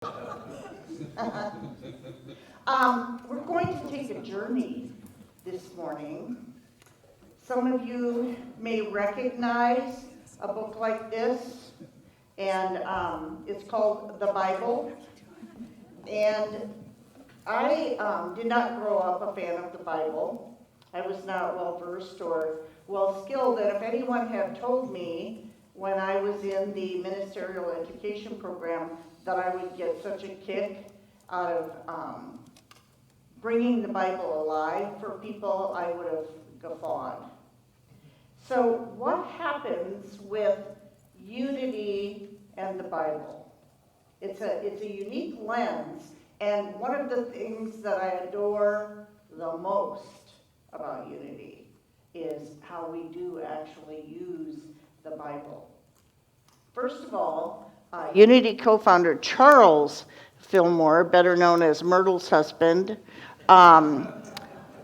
We're going to take a journey this morning. Some of you may recognize a book like this, and it's called the Bible. And I did not grow up a fan of the Bible. I was not well versed or well skilled, and if anyone had told me when I was in the ministerial education program that I would get such a kick out of bringing the Bible alive for people, I would have guffawed. So what happens with unity and the Bible? It's a unique lens, and one of the things that I adore the most about unity is how we do actually use the Bible. First of all, Unity co-founder Charles Fillmore, better known as Myrtle's husband,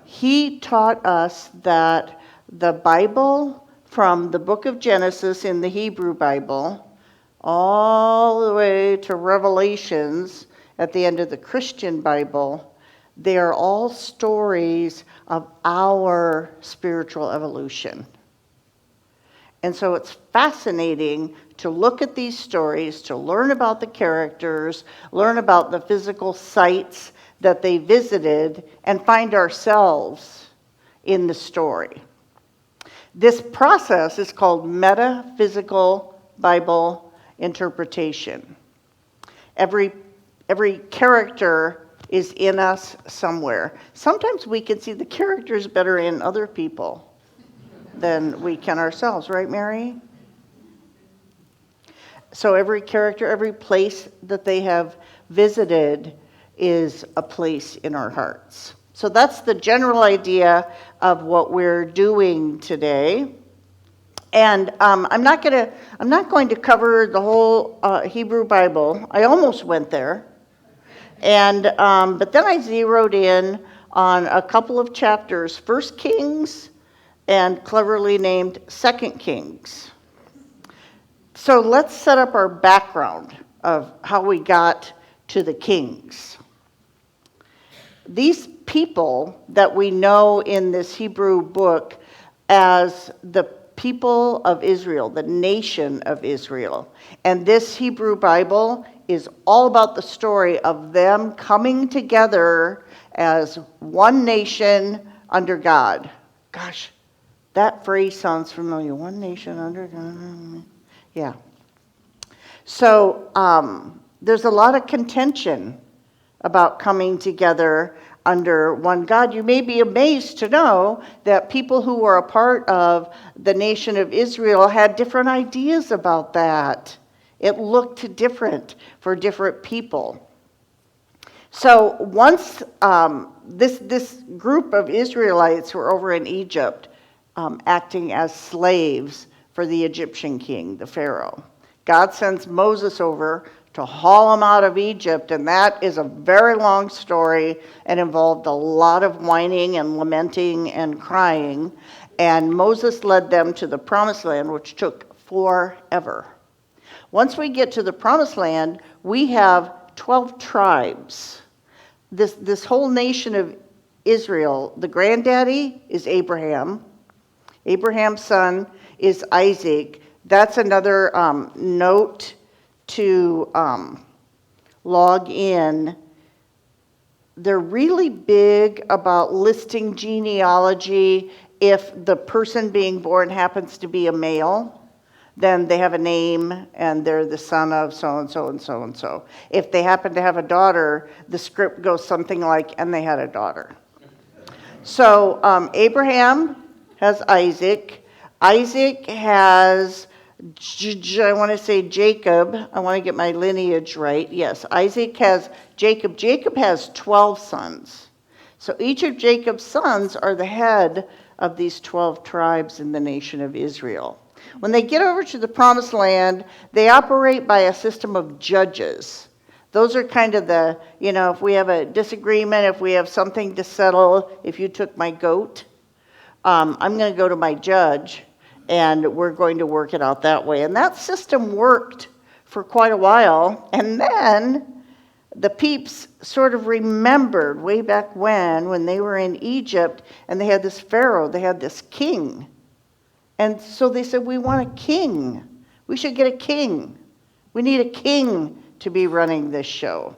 he taught us that the Bible, from the book of Genesis in the Hebrew Bible, all the way to Revelations at the end of the Christian Bible, they are all stories of our spiritual evolution. And so it's fascinating to look at these stories, to learn about the characters, learn about the physical sites that they visited, and find ourselves in the story. This process is called metaphysical Bible interpretation. Every character is in us somewhere. Sometimes we can see the characters better in other people than we can ourselves, right, Mary? So every character, every place that they have visited is a place in our hearts. So that's the general idea of what we're doing today. And I'm not going to cover the whole Hebrew Bible. I almost went there, and but then I zeroed in on a couple of chapters, 1 Kings and cleverly named 2 Kings. So let's set up our background of how we got to the kings. These people that we know in this Hebrew book as the people of Israel, the nation of Israel. And this Hebrew Bible is all about the story of them coming together as one nation under God. Gosh, that phrase sounds familiar. One nation under God. Yeah. So there's a lot of contention about coming together under one God. You may be amazed to know that people who were a part of the nation of Israel had different ideas about that. It looked different for different people. So once this group of Israelites were over in Egypt, acting as slaves for the Egyptian king, the Pharaoh, God sends Moses over to haul them out of Egypt, and that is a very long story and involved a lot of whining and lamenting and crying. And Moses led them to the promised land, which took forever. Once we get to the promised land, we have 12 tribes. This whole nation of Israel, the granddaddy is Abraham. Abraham's son is Isaac. That's another note to log in. They're really big about listing genealogy. If the person being born happens to be a male, then they have a name and they're the son of so-and-so and so-and-so. If they happen to have a daughter, the script goes something like, and they had a daughter. So Abraham has Isaac. Isaac has I want to say Jacob. I want to get my lineage right. Yes, Isaac has Jacob. Jacob has 12 sons. So each of Jacob's sons are the head of these 12 tribes in the nation of Israel. When they get over to the promised land, they operate by a system of judges. Those are kind of the, if we have a disagreement, if we have something to settle, if you took my goat, I'm going to go to my judge, and we're going to work it out that way. And that system worked for quite a while. And then the peeps sort of remembered way back when they were in Egypt and they had this Pharaoh, they had this king. And so they said, we want a king. We should get a king. We need a king to be running this show.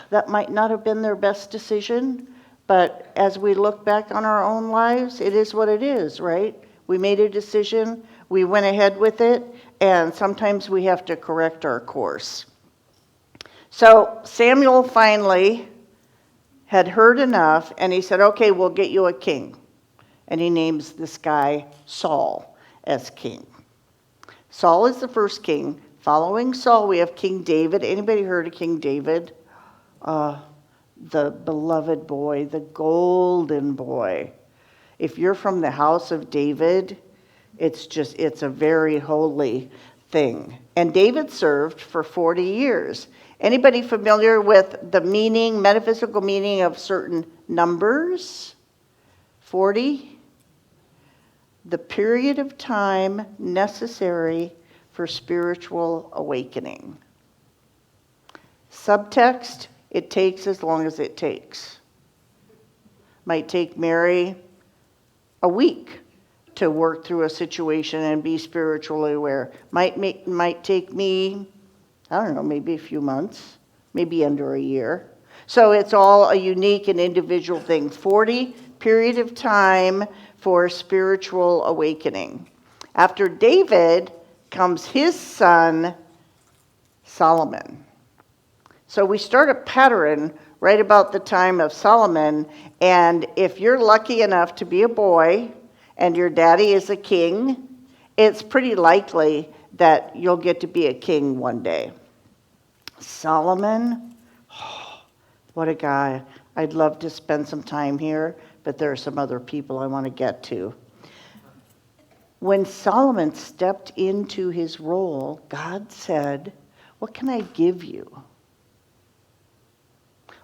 That might not have been their best decision, but as we look back on our own lives, it is what it is, right? We made a decision, we went ahead with it, and sometimes we have to correct our course. So Samuel finally had heard enough, and he said, okay, we'll get you a king. And he names this guy Saul as king. Saul is the first king. Following Saul, we have King David. Anybody heard of King David? The beloved boy, the golden boy. If you're from the house of David, it's a very holy thing. And David served for 40 years. Anybody familiar with the meaning, metaphysical meaning of certain numbers? 40? The period of time necessary for spiritual awakening. Subtext, it takes as long as it takes. Might take Mary a week to work through a situation and be spiritually aware. Might take me, I don't know, maybe a few months, maybe under a year. So it's all a unique and individual thing. 40 period of time for spiritual awakening. After David comes his son, Solomon. So we start a pattern right about the time of Solomon, and if you're lucky enough to be a boy and your daddy is a king, it's pretty likely that you'll get to be a king one day. Solomon, oh, what a guy. I'd love to spend some time here, but there are some other people I want to get to. When Solomon stepped into his role, God said, what can I give you?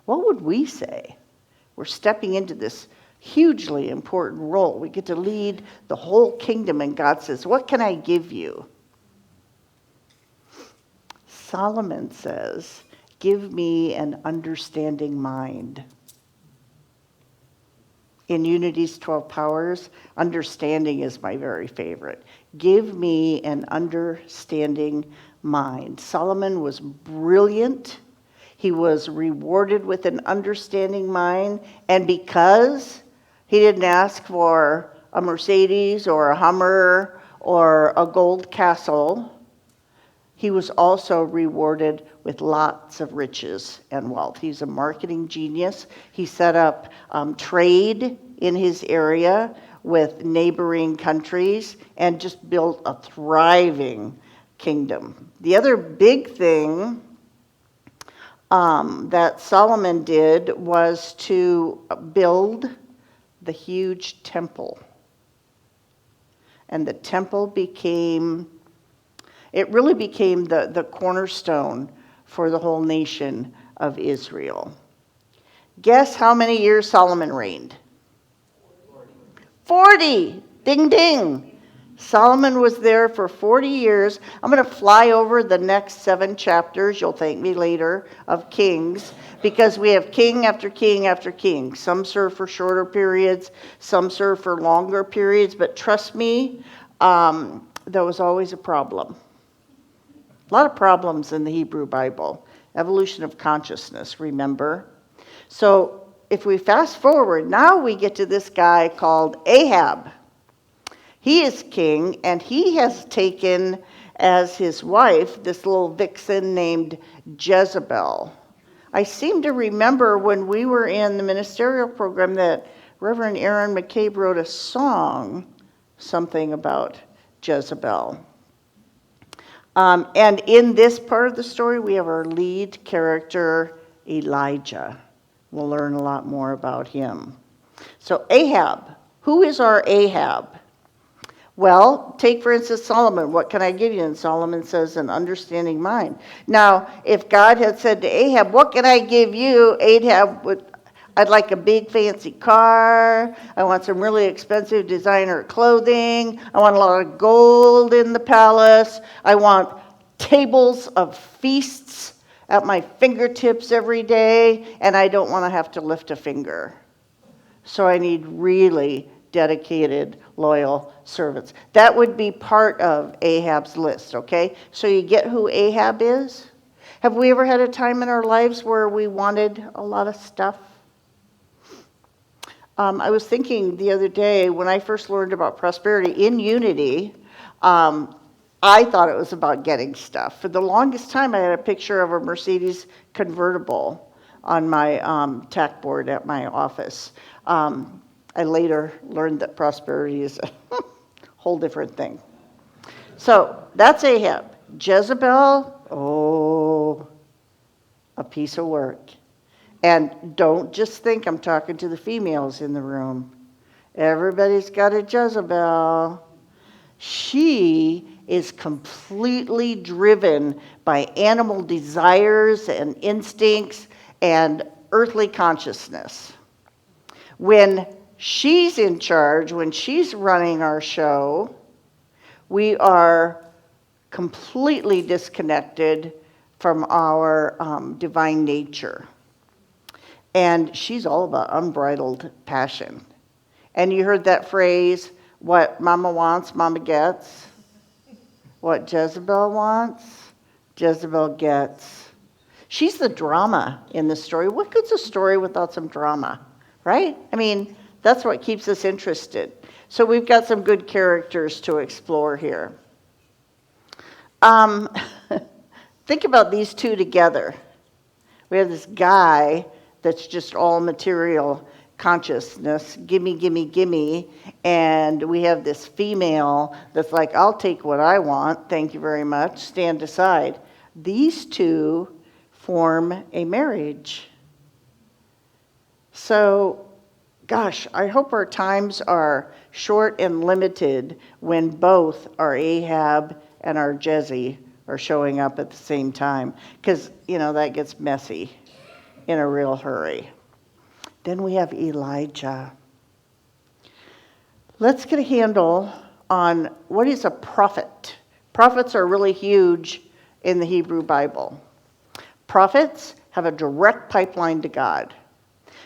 What would we say? We're stepping into this hugely important role. We get to lead the whole kingdom, and God says, what can I give you? Solomon says, give me an understanding mind. In Unity's 12 Powers, understanding is my very favorite. Give me an understanding mind. Solomon was brilliant. He was rewarded with an understanding mind, and because he didn't ask for a Mercedes or a Hummer or a gold castle, he was also rewarded with lots of riches and wealth. He's a marketing genius. He set up trade in his area with neighboring countries and just built a thriving kingdom. The other big thing that Solomon did was to build the huge temple. And the temple really became the cornerstone for the whole nation of Israel. Guess how many years Solomon reigned? 40. Ding, ding. Solomon was there for 40 years. I'm going to fly over the next 7 chapters, you'll thank me later, of Kings, because we have king after king after king. Some serve for shorter periods, some serve for longer periods, but trust me, there was always a problem. A lot of problems in the Hebrew Bible. Evolution of consciousness, remember? So if we fast forward, now we get to this guy called Ahab. He is king, and he has taken as his wife this little vixen named Jezebel. I seem to remember when we were in the ministerial program that Reverend Erin McCabe wrote a song, something about Jezebel. And in this part of the story, we have our lead character, Elijah. We'll learn a lot more about him. So Ahab, who is our Ahab? Well, take for instance Solomon. What can I give you? And Solomon says, an understanding mind. Now, if God had said to Ahab, what can I give you? Ahab would, I'd like a big fancy car. I want some really expensive designer clothing. I want a lot of gold in the palace. I want tables of feasts at my fingertips every day, and I don't want to have to lift a finger. So I need really dedicated, loyal servants. That would be part of Ahab's list, okay? So you get who Ahab is? Have we ever had a time in our lives where we wanted a lot of stuff? I was thinking the other day when I first learned about prosperity in Unity, I thought it was about getting stuff. For the longest time, I had a picture of a Mercedes convertible on my tack board at my office. I later learned that prosperity is a whole different thing. So that's Ahab. Jezebel, oh, a piece of work. And don't just think I'm talking to the females in the room. Everybody's got a Jezebel. She is completely driven by animal desires and instincts and earthly consciousness. When she's in charge, when she's running our show, we are completely disconnected from our divine nature. And she's all about unbridled passion. And you heard that phrase, what mama wants, mama gets. What Jezebel wants, Jezebel gets. She's the drama in the story. What good's a story without some drama, right? I mean, that's what keeps us interested. So we've got some good characters to explore here. Think about these two together. We have this guy that's just all material consciousness, gimme, gimme, gimme, and we have this female that's like, I'll take what I want, thank you very much, stand aside. These two form a marriage. So, gosh, I hope our times are short and limited when both our Ahab and our Jezzy are showing up at the same time, because, that gets messy in a real hurry. Then we have Elijah. Let's get a handle on what is a prophet. Prophets are really huge in the Hebrew Bible. Prophets have a direct pipeline to God.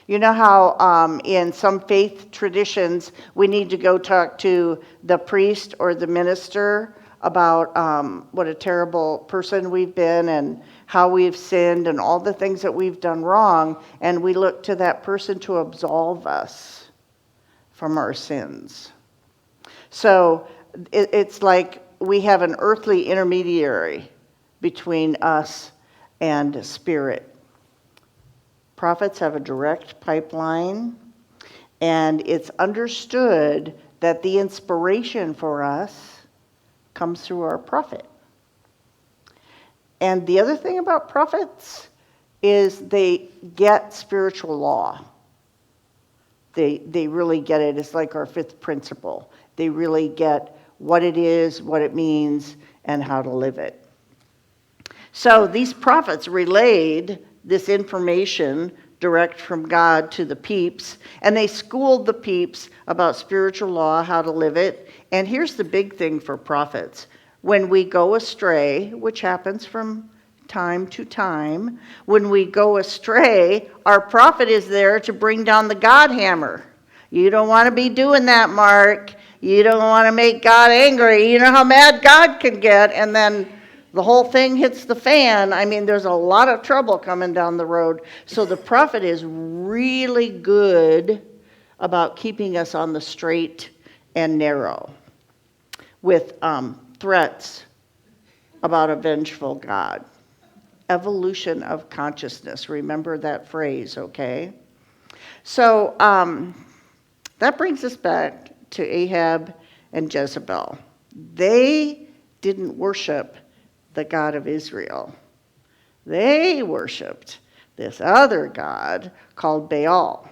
You know how in some faith traditions we need to go talk to the priest or the minister about what a terrible person we've been and how we've sinned and all the things that we've done wrong, and we look to that person to absolve us from our sins. So it's like we have an earthly intermediary between us and spirit. Prophets have a direct pipeline, and it's understood that the inspiration for us comes through our prophet. And the other thing about prophets is they get spiritual law. They really get it. It's like our fifth principle. They really get what it is, what it means, and how to live it. So these prophets relayed this information direct from God to the peeps, and they schooled the peeps about spiritual law, how to live it. And here's the big thing for prophets. When we go astray, which happens from time to time, when we go astray, our prophet is there to bring down the God hammer. You don't want to be doing that, Mark. You don't want to make God angry. You know how mad God can get, and then the whole thing hits the fan. I mean, there's a lot of trouble coming down the road. So the prophet is really good about keeping us on the straight and narrow with threats about a vengeful God. Evolution of consciousness. Remember that phrase, okay? So that brings us back to Ahab and Jezebel. They didn't worship the God of Israel. They worshiped this other god called Baal.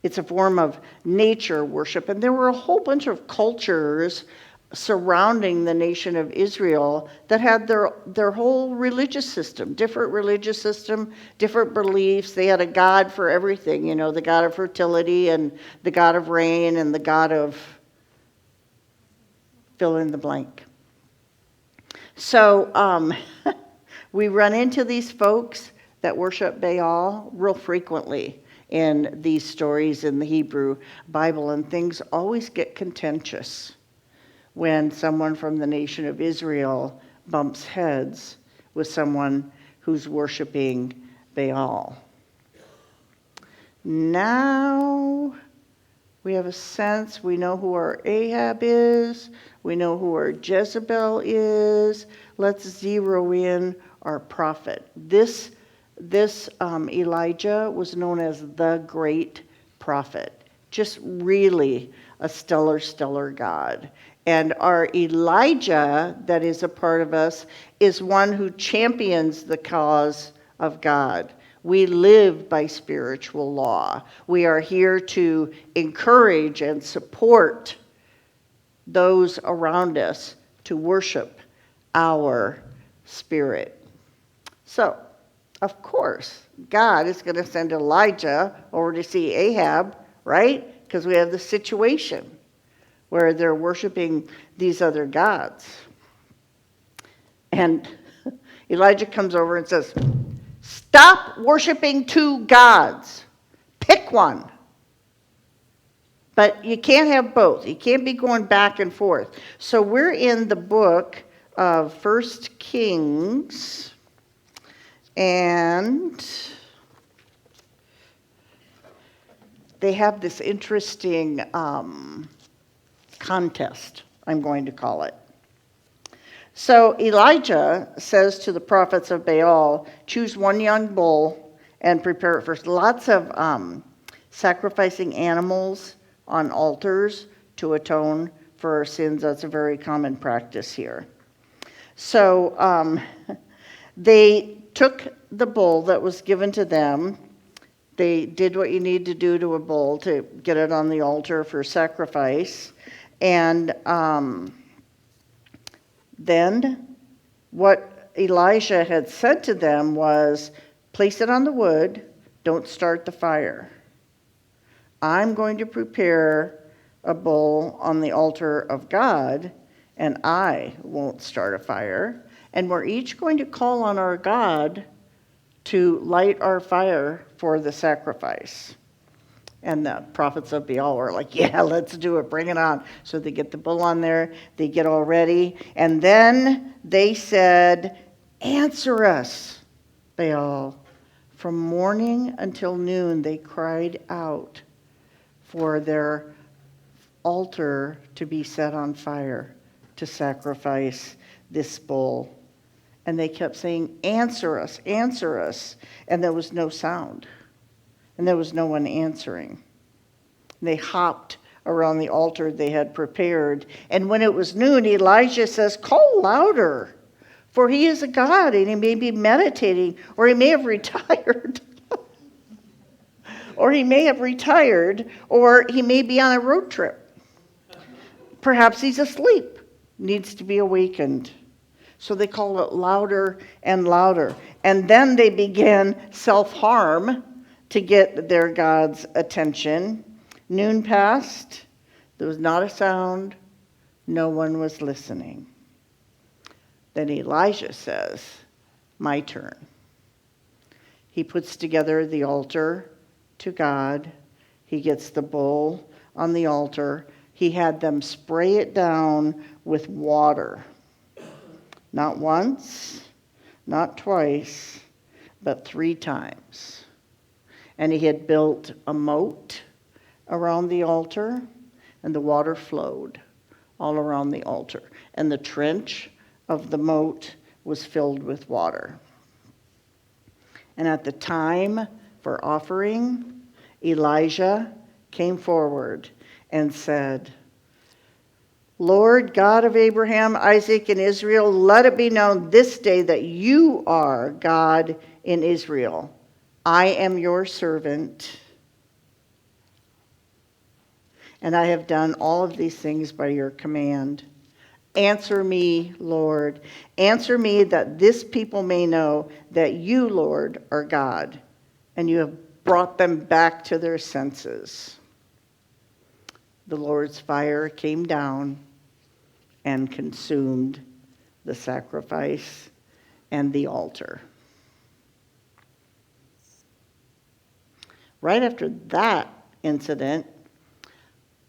It's a form of nature worship, and there were a whole bunch of cultures surrounding the nation of Israel that had their whole religious system, different religious system, different beliefs. They had a god for everything, the god of fertility and the god of rain and the god of fill in the blank. So We run into these folks that worship Baal real frequently in these stories in the Hebrew Bible, and things always get contentious when someone from the nation of Israel bumps heads with someone who's worshiping Baal. Now we have a sense, we know who our Ahab is, we know who our Jezebel is. Let's zero in our prophet. This Elijah was known as the great prophet. Just really a stellar God. And our Elijah, that is a part of us, is one who champions the cause of God. We live by spiritual law. We are here to encourage and support those around us to worship our spirit. So, of course, God is going to send Elijah over to see Ahab, right? Because we have the situation where they're worshiping these other gods. And Elijah comes over and says, stop worshiping two gods. Pick one. But you can't have both. You can't be going back and forth. So we're in the book of 1 Kings, and they have this interesting contest, I'm going to call it. So Elijah says to the prophets of Baal, choose one young bull and prepare it first. Lots of sacrificing animals on altars to atone for our sins. That's a very common practice here. So they took the bull that was given to them. They did what you need to do to a bull to get it on the altar for sacrifice. And then what Elijah had said to them was, place it on the wood, don't start the fire. I'm going to prepare a bull on the altar of God, and I won't start a fire. And we're each going to call on our God to light our fire for the sacrifice. And the prophets of Baal were like, yeah, let's do it, bring it on. So they get the bull on there, they get all ready, and then they said, answer us, Baal. From morning until noon they cried out for their altar to be set on fire to sacrifice this bull. And they kept saying, answer us, answer us. And there was no sound. And there was no one answering. They hopped around the altar they had prepared. And when it was noon, Elijah says, call louder, for he is a god, and he may be meditating, or he may have retired. Or he may have retired, or he may be on a road trip. Perhaps he's asleep, needs to be awakened. So they call it louder and louder. And then they began self-harm to get their God's attention. Noon passed. There was not a sound. No one was listening. Then Elijah says, my turn. He puts together the altar to God. He gets the bull on the altar. He had them spray it down with water. Not once, not twice, but 3 times. And he had built a moat around the altar, and the water flowed all around the altar. And the trench of the moat was filled with water. And at the time for offering, Elijah came forward and said, Lord God of Abraham, Isaac, and Israel, let it be known this day that you are God in Israel. I am your servant, and I have done all of these things by your command. Answer me, Lord. Answer me that this people may know that you, Lord, are God, and you have brought them back to their senses. The Lord's fire came down and consumed the sacrifice and the altar. Right after that incident,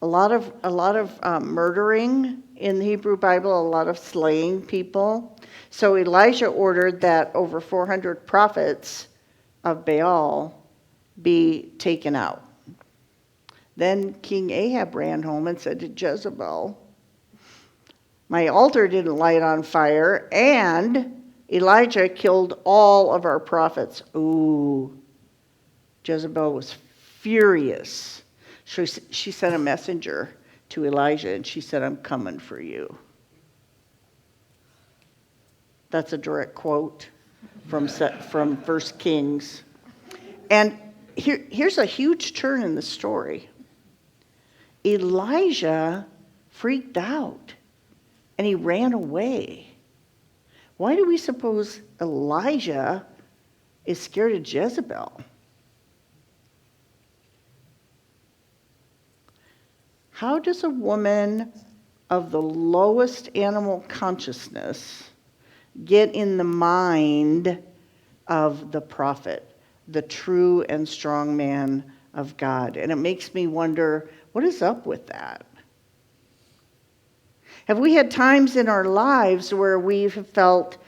a lot of murdering in the Hebrew Bible, a lot of slaying people. So Elijah ordered that over 400 prophets of Baal be taken out. Then King Ahab ran home and said to Jezebel, "My altar didn't light on fire, and Elijah killed all of our prophets." Ooh. Jezebel was furious. She sent a messenger to Elijah, and she said, "I'm coming for you." That's a direct quote from 1 Kings. And here's a huge turn in the story. Elijah freaked out, and he ran away. Why do we suppose Elijah is scared of Jezebel? How does a woman of the lowest animal consciousness get in the mind of the prophet, the true and strong man of God? And it makes me wonder, what is up with that? Have we had times in our lives where we've felt,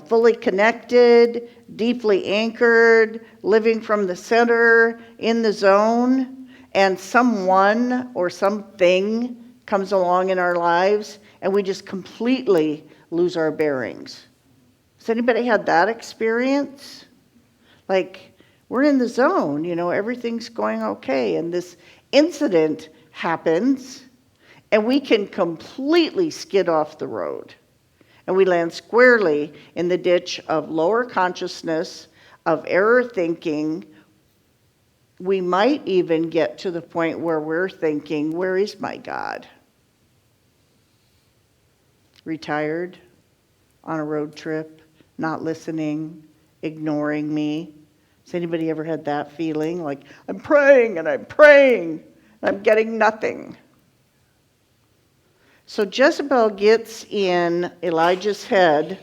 fully connected, deeply anchored, living from the center, in the zone, and someone or something comes along in our lives and we just completely lose our bearings? Has anybody had that experience? Like, we're in the zone, everything's going okay, and this incident happens, and we can completely skid off the road. And we land squarely in the ditch of lower consciousness, of error thinking. We might even get to the point where we're thinking, where is my God? Retired, on a road trip, not listening, ignoring me. Has anybody ever had that feeling? Like, I'm praying, and I'm getting nothing. So Jezebel gets in Elijah's head,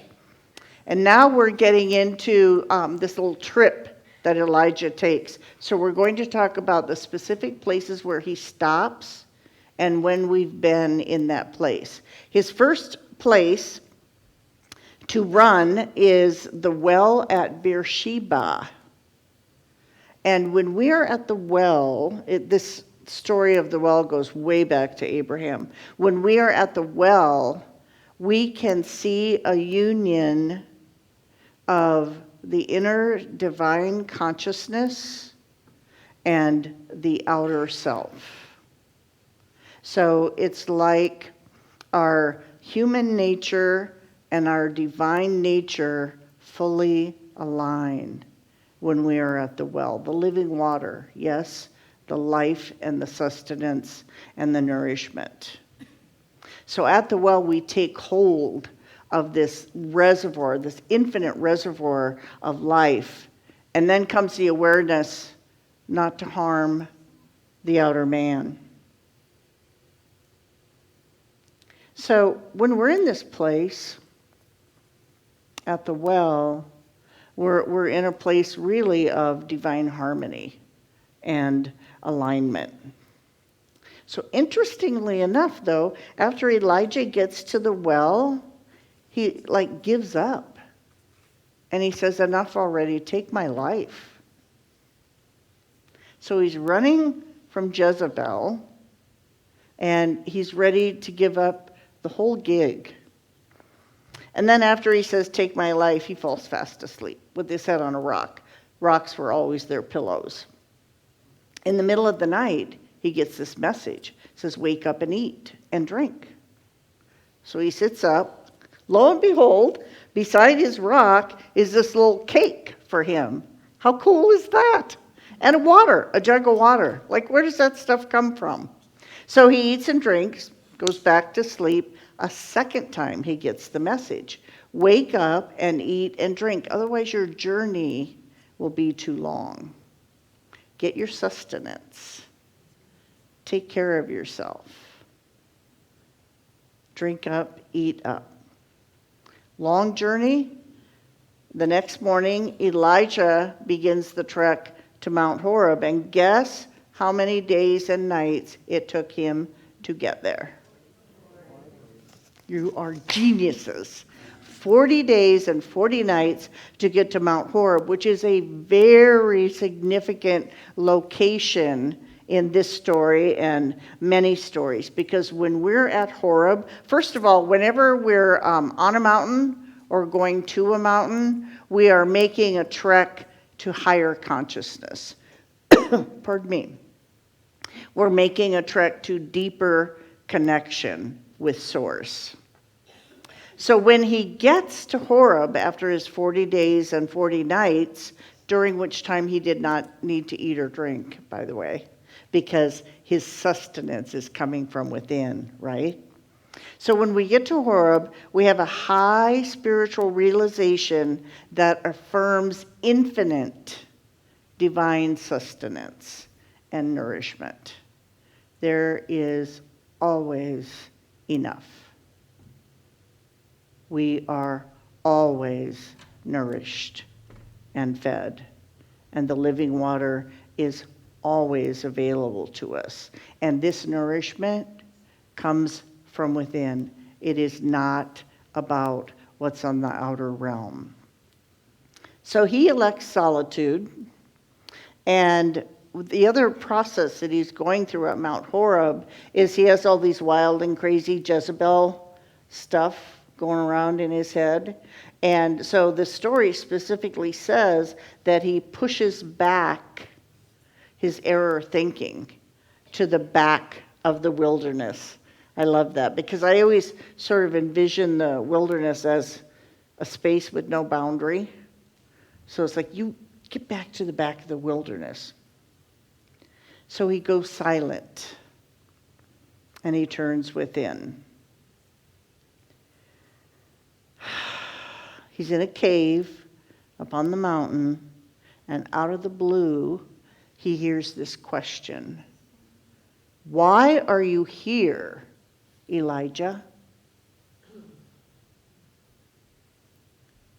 and now we're getting into this little trip that Elijah takes. So we're going to talk about the specific places where he stops and when we've been in that place. His first place to run is the well at Beersheba. And when we're at the well, this story of the well goes way back to Abraham. When we are at the well, we can see a union of the inner divine consciousness and the outer self. So it's like our human nature and our divine nature fully align when we are at the well. The living water, yes, the life and the sustenance and the nourishment. So at the well, we take hold of this reservoir, this infinite reservoir of life. And then comes the awareness not to harm the outer man. So when we're in this place at the well, we're in a place really of divine harmony and alignment. So interestingly enough, though, after Elijah gets to the well, he gives up. And he says, "Enough already, take my life." So he's running from Jezebel, and he's ready to give up the whole gig. And then after he says, "Take my life," he falls fast asleep with his head on a rock. Rocks were always their pillows. In the middle of the night, he gets this message. It says, "Wake up and eat and drink." So he sits up. Lo and behold, beside his rock is this little cake for him. How cool is that? And a jug of water. Where does that stuff come from? So he eats and drinks, goes back to sleep. A second time he gets the message. Wake up and eat and drink. Otherwise your journey will be too long. Get your sustenance. Take care of yourself. Drink up, eat up. Long journey, The next morning, Elijah begins the trek to Mount Horeb, and guess how many days and nights it took him to get there? You are geniuses. 40 days and 40 nights to get to Mount Horeb, which is a very significant location in this story and many stories. Because when we're at Horeb, first of all, whenever we're on a mountain or going to a mountain, we are making a trek to higher consciousness. Pardon me. We're making a trek to deeper connection with Source. So when he gets to Horeb after his 40 days and 40 nights, during which time he did not need to eat or drink, by the way, because his sustenance is coming from within, right? So when we get to Horeb, we have a high spiritual realization that affirms infinite divine sustenance and nourishment. There is always enough. We are always nourished and fed, and the living water is always available to us. And this nourishment comes from within. It is not about what's on the outer realm. So he elects solitude, and the other process that he's going through at Mount Horeb is he has all these wild and crazy Jezebel stuff going around in his head. And so the story specifically says that he pushes back his error thinking to the back of the wilderness. I love that because I always sort of envision the wilderness as a space with no boundary. So it's like, you get back to the back of the wilderness. So he goes silent and he turns within. He's in a cave up on the mountain, and out of the blue, he hears this question. Why are you here, Elijah?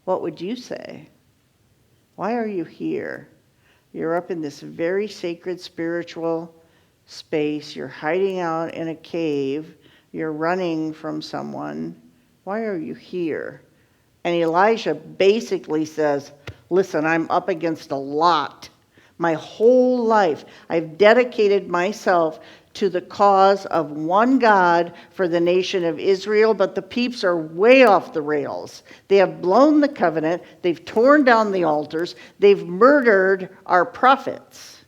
What would you say? Why are you here? You're up in this very sacred spiritual space. You're hiding out in a cave. You're running from someone. Why are you here? And Elijah basically says, listen, I'm up against a lot. My whole life, I've dedicated myself to the cause of one God for the nation of Israel, but the peeps are way off the rails. They have blown the covenant. They've torn down the altars. They've murdered our prophets.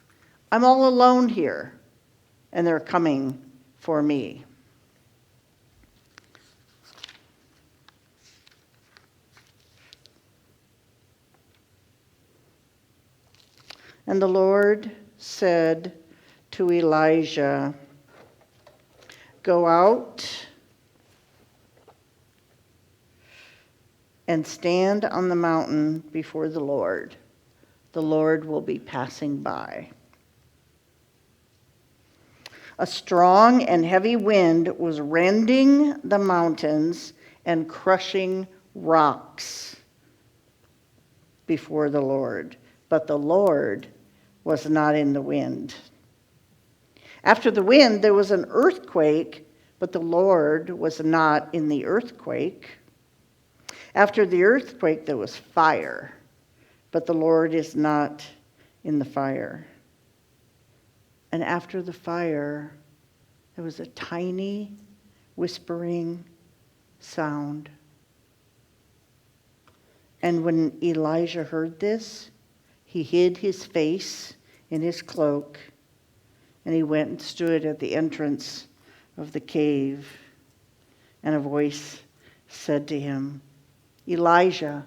I'm all alone here, and they're coming for me. And the Lord said to Elijah, go out and stand on the mountain before the Lord. The Lord will be passing by. A strong and heavy wind was rending the mountains and crushing rocks before the Lord. But the Lord was not in the wind. After the wind, there was an earthquake, but the Lord was not in the earthquake. After the earthquake, there was fire, but the Lord is not in the fire. And after the fire, there was a tiny, whispering sound. And when Elijah heard this, he hid his face in his cloak, and he went and stood at the entrance of the cave. And a voice said to him, Elijah,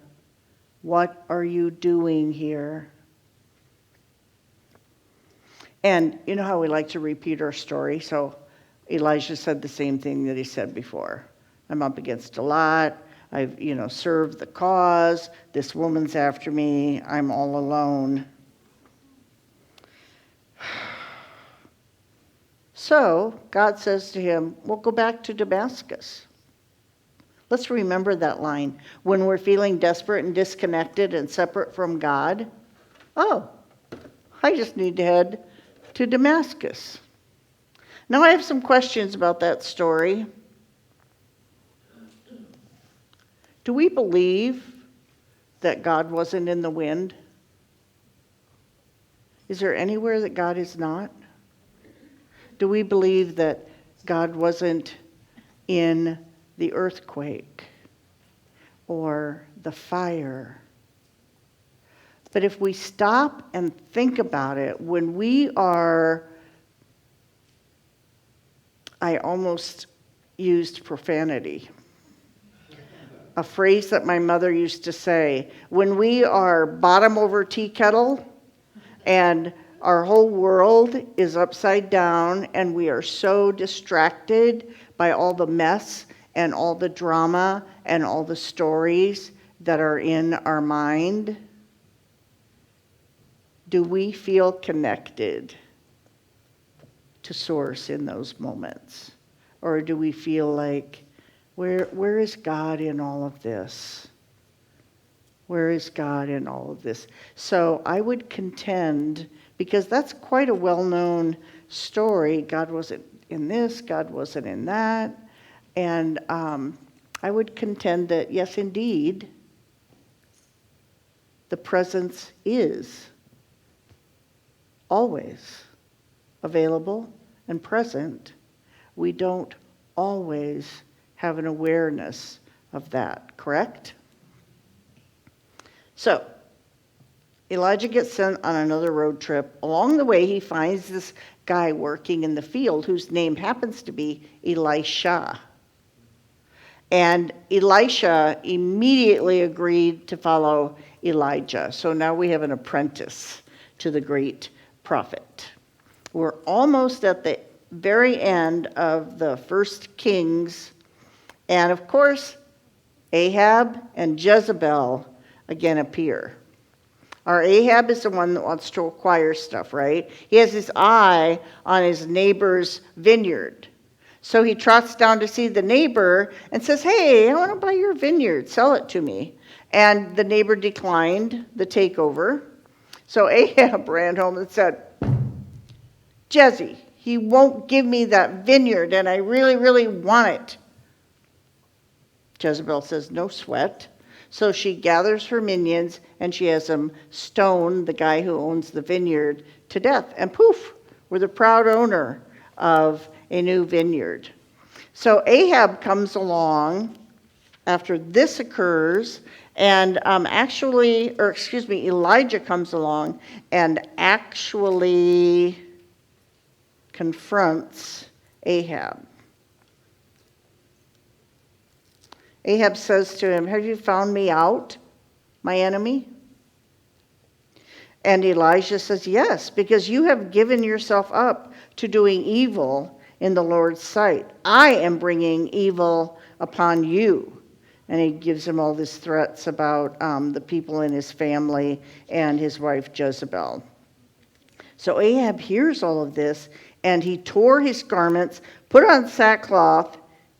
what are you doing here? And you know how we like to repeat our story? So Elijah said the same thing that he said before. I'm up against a lot. I've, served the cause. This woman's after me. I'm all alone. So God says to him, well, go back to Damascus. Let's remember that line. When we're feeling desperate and disconnected and separate from God, oh, I just need to head to Damascus. Now I have some questions about that story. Do we believe that God wasn't in the wind? Is there anywhere that God is not? Do we believe that God wasn't in the earthquake or the fire? But if we stop and think about it, when we are, I almost used profanity, a phrase that my mother used to say, when we are bottom over tea kettle and our whole world is upside down and we are so distracted by all the mess and all the drama and all the stories that are in our mind, do we feel connected to Source in those moments? Or do we feel like, where is God in all of this? Where is God in all of this? So I would contend, because that's quite a well-known story, God wasn't in this, God wasn't in that, and I would contend that, yes, indeed, the presence is always available and present. We don't always have an awareness of that, correct? So, Elijah gets sent on another road trip. Along the way, he finds this guy working in the field whose name happens to be Elisha. And Elisha immediately agreed to follow Elijah. So now we have an apprentice to the great prophet. We're almost at the very end of the first Kings. And of course, Ahab and Jezebel again appear. Our Ahab is the one that wants to acquire stuff, right? He has his eye on his neighbor's vineyard. So he trots down to see the neighbor and says, hey, I want to buy your vineyard. Sell it to me. And the neighbor declined the takeover. So Ahab ran home and said, Jesse, he won't give me that vineyard, and I really, really want it. Jezebel says, no sweat. So she gathers her minions, and she has them stone the guy who owns the vineyard to death. And poof, we're the proud owner of a new vineyard. So Ahab comes along after this occurs, and Elijah comes along and actually confronts Ahab. Ahab says to him, have you found me out, my enemy? And Elijah says, yes, because you have given yourself up to doing evil in the Lord's sight. I am bringing evil upon you. And he gives him all these threats about the people in his family and his wife Jezebel. So Ahab hears all of this, and he tore his garments, put on sackcloth,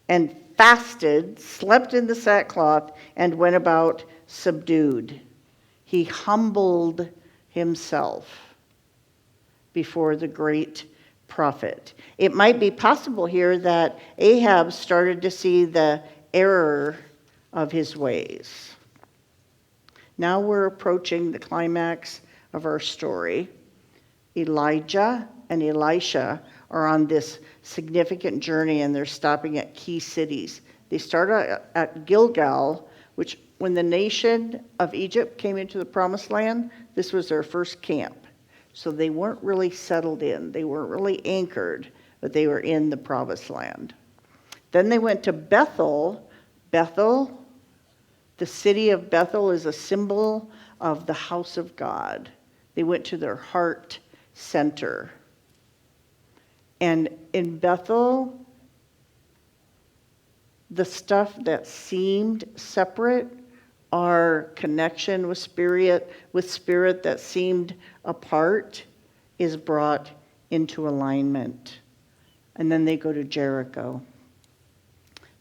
and fasted, slept in the sackcloth, and went about subdued. He humbled himself before the great prophet. It might be possible here that Ahab started to see the error of his ways. Now we're approaching the climax of our story. Elijah and Elisha are on this significant journey, and they're stopping at key cities. They start at Gilgal, which when the nation of Egypt came into the promised land, this was their first camp. So they weren't really settled in. They weren't really anchored, but they were in the promised land. Then they went to Bethel. Bethel, the city of Bethel, is a symbol of the house of God. They went to their heart center. And in Bethel, the stuff that seemed separate, our connection with spirit that seemed apart, is brought into alignment. And then they go to Jericho.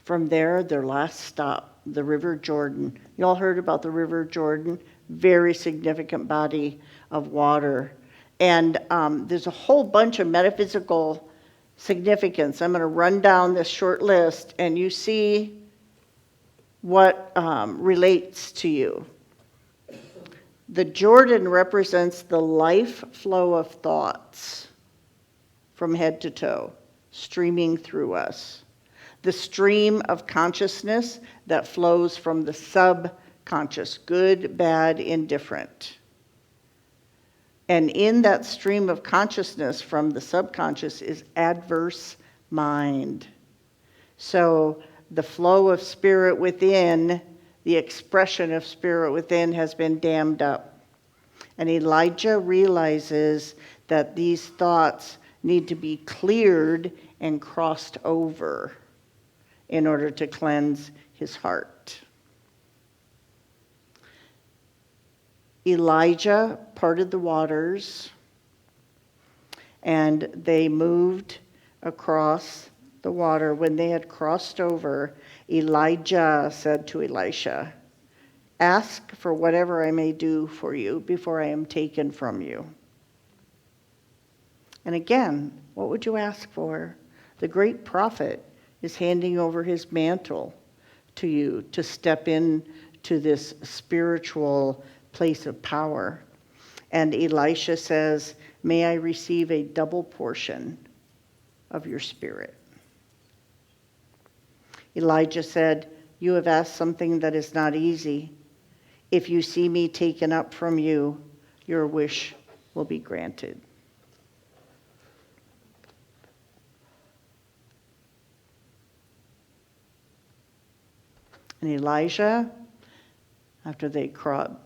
From there, their last stop, the River Jordan. You all heard about the River Jordan? Very significant body of water. And there's a whole bunch of metaphysical significance. I'm going to run down this short list, and you see what relates to you. The Jordan represents the life flow of thoughts from head to toe, streaming through us. The stream of consciousness that flows from the subconscious, good, bad, indifferent. And in that stream of consciousness from the subconscious is adverse mind. So the flow of spirit within, the expression of spirit within has been dammed up. And Elijah realizes that these thoughts need to be cleared and crossed over in order to cleanse his heart. Elijah parted the waters, and they moved across the water. When they had crossed over, Elijah said to Elisha, "Ask for whatever I may do for you before I am taken from you." And again, what would you ask for? The great prophet is handing over his mantle to you to step into this spiritual place of power. And Elisha says, "May I receive a double portion of your spirit." Elijah said, "You have asked something that is not easy. If you see me taken up from you, your wish will be granted." And Elijah, after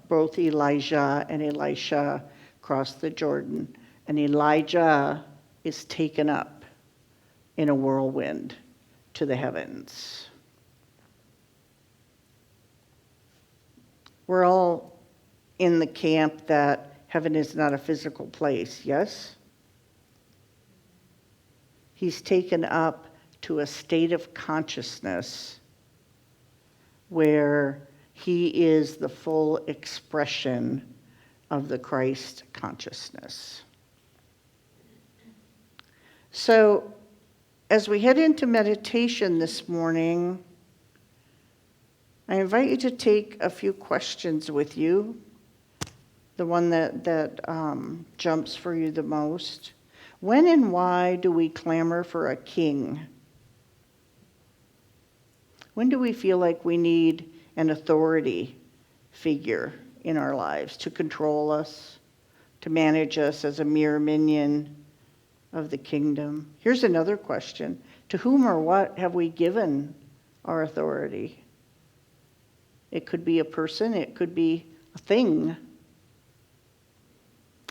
both Elijah and Elisha crossed the Jordan, and Elijah is taken up in a whirlwind to the heavens. We're all in the camp that heaven is not a physical place, yes? He's taken up to a state of consciousness where he is the full expression of the Christ consciousness. So, as we head into meditation this morning, I invite you to take a few questions with you. The one that jumps for you the most. When and why do we clamor for a king? When do we feel like we need an authority figure in our lives to control us, to manage us as a mere minion of the kingdom? Here's another question. To whom or what have we given our authority? It could be a person, it could be a thing.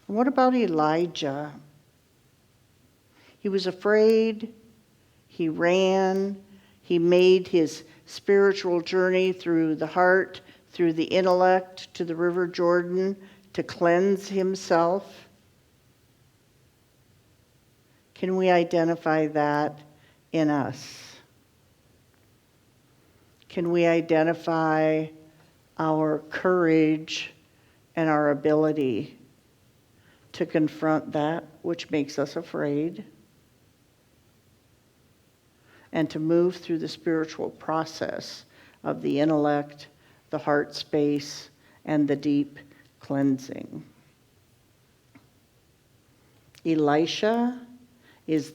What about Elijah? He was afraid, he ran, he made his spiritual journey through the heart, through the intellect, to the River Jordan, to cleanse himself. Can we identify that in us? Can we identify our courage and our ability to confront that which makes us afraid? And to move through the spiritual process of the intellect, the heart space, and the deep cleansing. Elisha is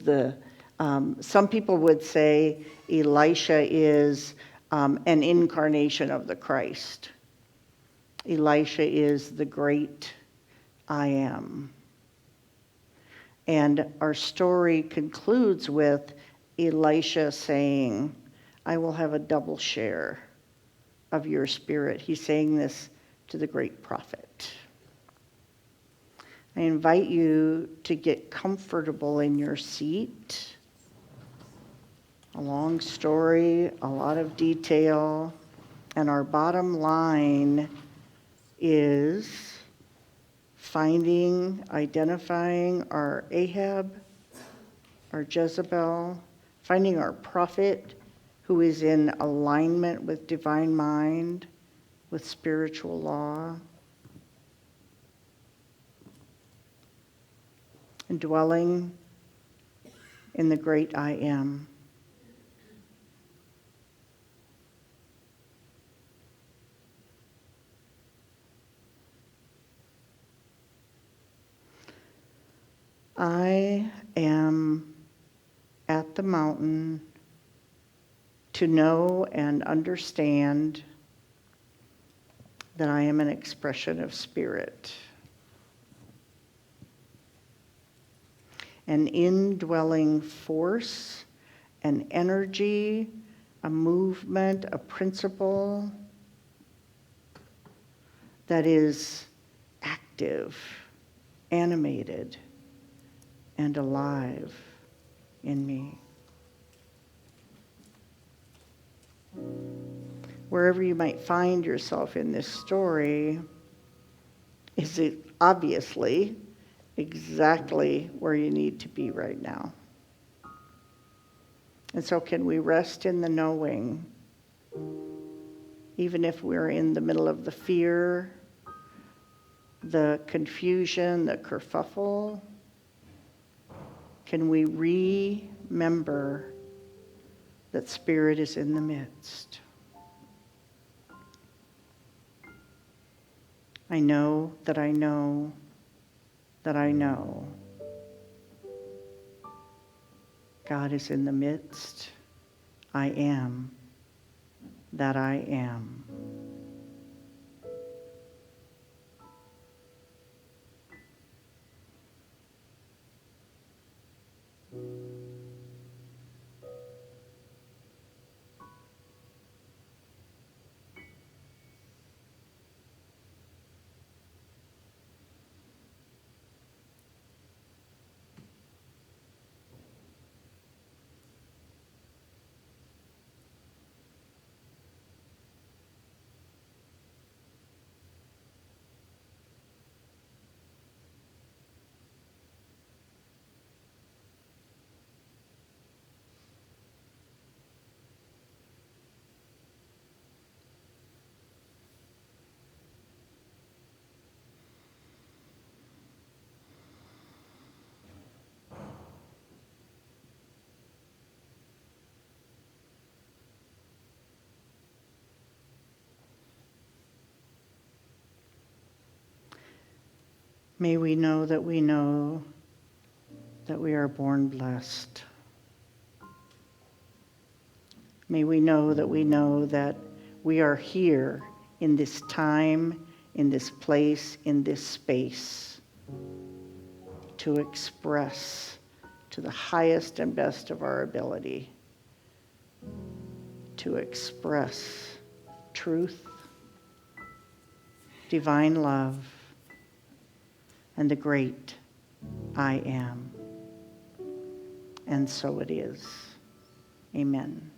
some people would say Elisha is an incarnation of the Christ. Elisha is the great I am. And our story concludes with Elisha saying, "I will have a double share of your spirit." He's saying this to the great prophet. I invite you to get comfortable in your seat. A long story, a lot of detail, and our bottom line is identifying our Ahab, our Jezebel, finding our prophet who is in alignment with divine mind, with spiritual law, and dwelling in the great I am. I am at the mountain to know and understand that I am an expression of spirit. An indwelling force, an energy, a movement, a principle that is active, animated, and alive in me. Wherever you might find yourself in this story is obviously exactly where you need to be right now. And so can we rest in the knowing, even if we're in the middle of the fear, the confusion, the kerfuffle, can we remember that Spirit is in the midst? I know that I know that I know God is in the midst. I am that I am. May we know that we are born blessed. May we know that we are here in this time, in this place, in this space to express to the highest and best of our ability, to express truth, divine love, and the great I am. And so it is. Amen.